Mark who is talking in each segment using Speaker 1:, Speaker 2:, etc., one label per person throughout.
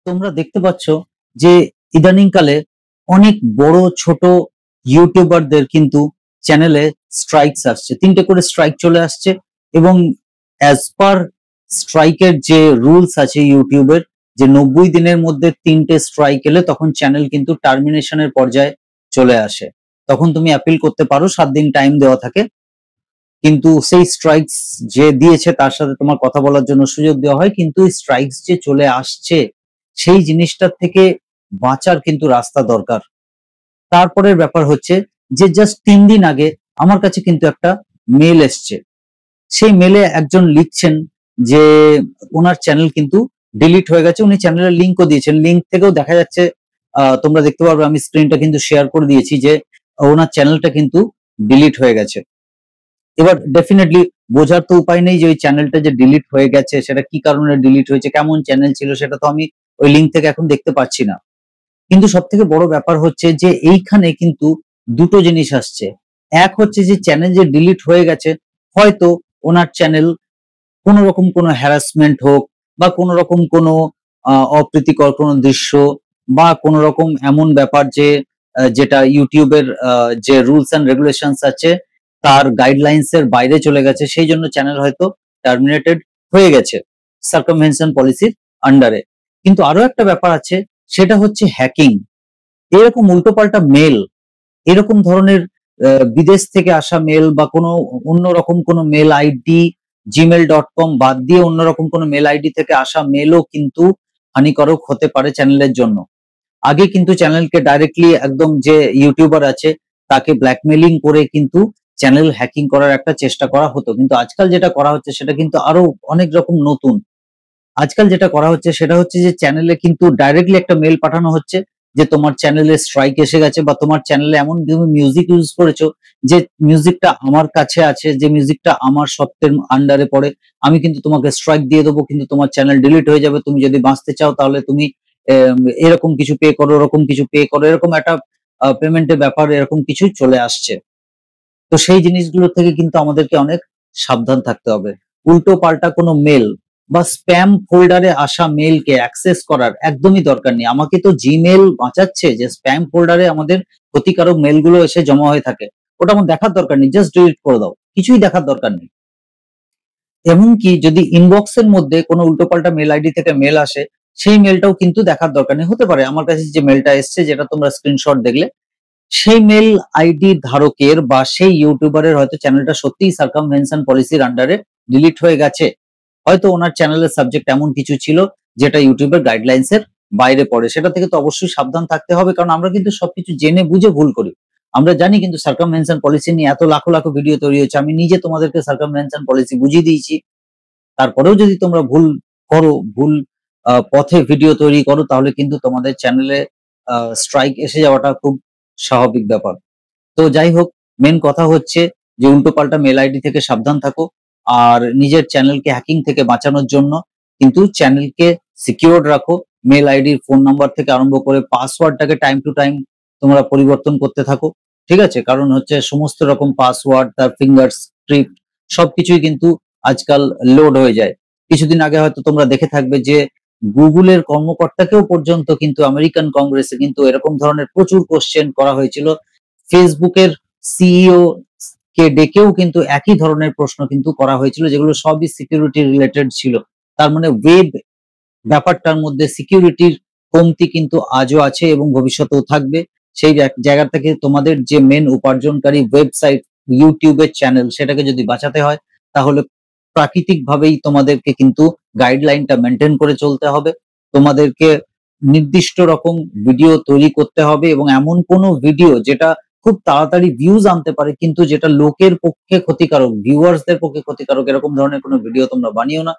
Speaker 1: তোমরা দেখতে পাচ্ছ যে ইদানিংকালে অনেক বড় ছোট ইউটিউবারদের কিন্তু চ্যানেলে স্ট্রাইকস আসছে, 3টে করে স্ট্রাইক চলে আসছে। এবং অ্যাজ পার স্ট্রাইকের যে রুলস আছে ইউটিউবের, যে 90 দিনের মধ্যে 3টে স্ট্রাইক এলে তখন চ্যানেল কিন্তু টার্মিনেশনের পর্যায়ে চলে আসে। তখন তুমি অ্যাপিল করতে পারো, 7 দিন টাইম দেওয়া থাকে। কিন্তু সেই স্ট্রাইকস যে দিয়েছে তার সাথে তোমার কথা বলার জন্য সুযোগ দেওয়া হয়, কিন্তু স্ট্রাইকস যে চলে আসছে সেই জিনিসটার থেকে বাঁচার কিন্তু রাস্তা দরকার। তারপরের ব্যাপার হচ্ছে যে জাস্ট 3 দিন আগে আমার কাছে কিন্তু একটা মেল এসছে। সেই মেলে একজন লিখছেন যে ওনার চ্যানেল কিন্তু ডিলিট হয়ে গেছে। উনি চ্যানেলের লিঙ্কও দিয়েছেন, লিঙ্ক থেকেও দেখা যাচ্ছে, তোমরা দেখতে পারবে, আমি স্ক্রিনটা কিন্তু শেয়ার করে দিয়েছি, যে ওনার চ্যানেলটা কিন্তু ডিলিট হয়ে গেছে। এবার ডেফিনেটলি বোঝার তো উপায় নেই যে ওই চ্যানেলটা যে ডিলিট হয়ে গেছে সেটা কি কারণে ডিলিট হয়েছে, কেমন চ্যানেল ছিল, সেটা তো আমি ওই লিঙ্ক থেকে এখন দেখতে পাচ্ছি না। কিন্তু সব থেকে বড় ব্যাপার হচ্ছে যে এইখানে কিন্তু দুটো জিনিস আসছে। এক হচ্ছে যে চ্যানেল যে ডিলিট হয়ে গেছে, হয়তো ওনার চ্যানেল কোনো রকম কোনো হ্যারাসমেন্ট হোক বা কোনো রকম কোনো অপ্রীতিকর কোনো দৃশ্য বা কোনো রকম এমন ব্যাপার যে যেটা ইউটিউবের যে রুলস অ্যান্ড রেগুলেশনস আছে তার গাইডলাইন্স এর বাইরে চলে গেছে, সেই জন্য চ্যানেল হয়তো টার্মিনেটেড হয়ে গেছে সার্কামভেনশন পলিসির আন্ডারে। কিন্তু আরো একটা ব্যাপার আছে, সেটা হচ্ছে হ্যাকিং। এরকম উল্টোপাল্টা মেল, এরকম ধরনের বিদেশ থেকে আসা মেল বা কোনো অন্যরকম কোনো মেল আইডি, gmail.com বাদ দিয়ে অন্যরকম কোনো মেল আইডি থেকে আসা মেলও কিন্তু হানিকারক হতে পারে চ্যানেলের জন্য। আগে কিন্তু চ্যানেলকে ডাইরেক্টলি একদম যে ইউটিউবার আছে তাকে ব্ল্যাকমেলিং করে কিন্তু চ্যানেল হ্যাকিং করার একটা চেষ্টা করা হতো, কিন্তু আজকাল যেটা করা হচ্ছে সেটা কিন্তু আরো অনেক রকম নতুন। আজকাল যেটা করা হচ্ছে সেটা হচ্ছে যে চ্যানেলে কিন্তু ডাইরেক্টলি একটা মেল পাঠানো হচ্ছে যে তোমার চ্যানেলে স্ট্রাইক এসে গেছে, বা তোমার চ্যানেলে এমন তুমি মিউজিক ইউজ করেছো যে মিউজিকটা আমার কাছে আছে, যে মিউজিকটা আমার সত্ত্বের আন্ডারে পড়ে, আমি কিন্তু তোমাকে স্ট্রাইক দিয়ে দেবো, কিন্তু তোমার চ্যানেল ডিলিট হয়ে যাবে। তুমি যদি বাঁচতে চাও তাহলে তুমি এরকম কিছু পে করো, এরকম কিছু পে করো, এরকম একটা পেমেন্টের ব্যাপার এরকম কিছু চলে আসছে। তো সেই জিনিসগুলো থেকে কিন্তু আমাদেরকে অনেক সাবধান থাকতে হবে। উল্টো পাল্টা কোনো মেল বা স্প্যাম ফোল্ডারে আসা মেলকে অ্যাক্সেস করার একদমই দরকার নেই। আমাকে তো জিমেল বাঁচাচ্ছে যে স্প্যাম ফোল্ডারে আমাদের ক্ষতিকারক মেলগুলো এসে জমা হয়ে থাকে, ওটা আমার দেখার দরকার নেই, জাস্ট ডিলিট করে দাও, কিছুই দেখার দরকার নেই। এমনকি যদি ইনবক্সের মধ্যে কোনো উল্টোপাল্টা মেল আইডি থেকে মেল আসে, সেই মেলটাও কিন্তু দেখার দরকার নেই। হতে পারে আমার কাছে যে মেলটা এসছে, যেটা তোমরা স্ক্রিনশট দেখলে, সেই মেল আইডি ধারকের বা সেই ইউটিউবারের হয়তো চ্যানেলটা সত্যিই সার্কামভেনশন পলিসির আন্ডারে ডিলিট হয়ে গেছে। হয়তো ওনার চ্যানেলের সাবজেক্ট এমন কিছু ছিল যেটা ইউটিউবের গাইডলাইন্স এর বাইরে পড়ে। সেটা থেকে তো অবশ্যই সাবধান থাকতে হবে, কারণ আমরা কিন্তু সবকিছু জেনে বুঝে ভুল করি। আমরা জানি কিন্তু সার্কামভেনশন পলিসি নিয়ে এত লাখো লাখো ভিডিও তৈরি হয়েছে, আমি নিজে তোমাদেরকে সার্কামভেনশন পলিসি বুঝিয়ে দিয়েছি। তারপরেও যদি তোমরা ভুল করো, ভুল পথে ভিডিও তৈরি করো, তাহলে কিন্তু তোমাদের চ্যানেলে স্ট্রাইক এসে যাওয়াটা খুব স্বাভাবিক ব্যাপার। তো যাই হোক, মেন কথা হচ্ছে যে উল্টোপাল্টা মেল আইডি থেকে সাবধান থাকো, আর নিজের চ্যানেলকে হ্যাকিং থেকে বাঁচানোর জন্য কিন্তু চ্যানেলকে সিকিউরড রাখো। মেল আইডির ফোন নাম্বার থেকে আরম্ভ করে পাসওয়ার্ডটাকে টাইম টু টাইম তোমরা পরিবর্তন করতে থাকো, ঠিক আছে? কারণ হচ্ছে সমস্ত রকম পাসওয়ার্ড, তার ফিঙ্গার স্ক্রিপ্ট সবকিছুই কিন্তু আজকাল লোড হয়ে যায়। কিছুদিন আগে হয়তো তোমরা দেখে থাকবে যে গুগলের কর্মকর্তাকেও পর্যন্ত কিন্তু আমেরিকান কংগ্রেসে কিন্তু এরকম ধরনের প্রচুর কোশ্চেন করা হয়েছিল। ফেসবুকের সিইও কে ডেকেও কিন্তু একই ধরনের প্রশ্ন কিন্তু করা হয়েছিল, যেগুলো সবই সিকিউরিটি রিলেটেড ছিল। তার মানে ওয়েব ব্যাপারটার মধ্যে সিকিউরিটির কমতি কিন্তু আজও আছে এবং ভবিষ্যতেও থাকবে। সেই জায়গা থেকে তোমাদের যে মেন উপার্জনকারী ওয়েবসাইট ইউটিউবের চ্যানেল, সেটাকে যদি বাঁচাতে হয় তাহলে প্রাকৃতিক ভাবেই তোমাদেরকে কিন্তু গাইডলাইনটা মেনটেন করে চলতে হবে। তোমাদেরকে নির্দিষ্ট রকম ভিডিও তৈরি করতে হবে, এবং এমন কোনো ভিডিও যেটা খুব তাড়াতাড়ি ভিউজ আনতে পারে কিন্তু যেটা লোকের পক্ষে ক্ষতিকারক, ভিউয়ার্সদের পক্ষে ক্ষতিকারক, এরকম ধরনের কোনো ভিডিও তোমরা বানিও না।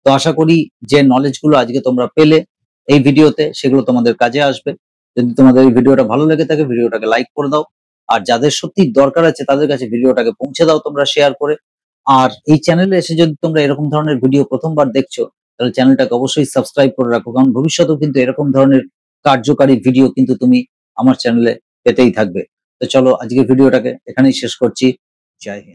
Speaker 1: তো আশা করি যে নলেজ গুলো আজকে তোমরা পেলে এই ভিডিওতে, সেগুলো তোমাদের কাজে আসবে। যদি তোমাদের এই ভিডিওটা ভালো লেগে থাকে, ভিডিওটাকে লাইক করে দাও, আর যাদের সত্যি দরকার আছে তাদের কাছে ভিডিওটাকে পৌঁছে দাও তোমরা শেয়ার করে। আর এই চ্যানেলে এসে যদি তোমরা এরকম ধরনের ভিডিও প্রথমবার দেখছো, তাহলে চ্যানেলটাকে অবশ্যই সাবস্ক্রাইব করে রাখো, কারণ ভবিষ্যতেও কিন্তু এরকম ধরনের কার্যকারী ভিডিও কিন্তু তুমি আমার চ্যানেলে পেতেই থাকবে। তো চলো আজকে ভিডিওটাকে এখানেই শেষ করছি। জয় হিন্দ।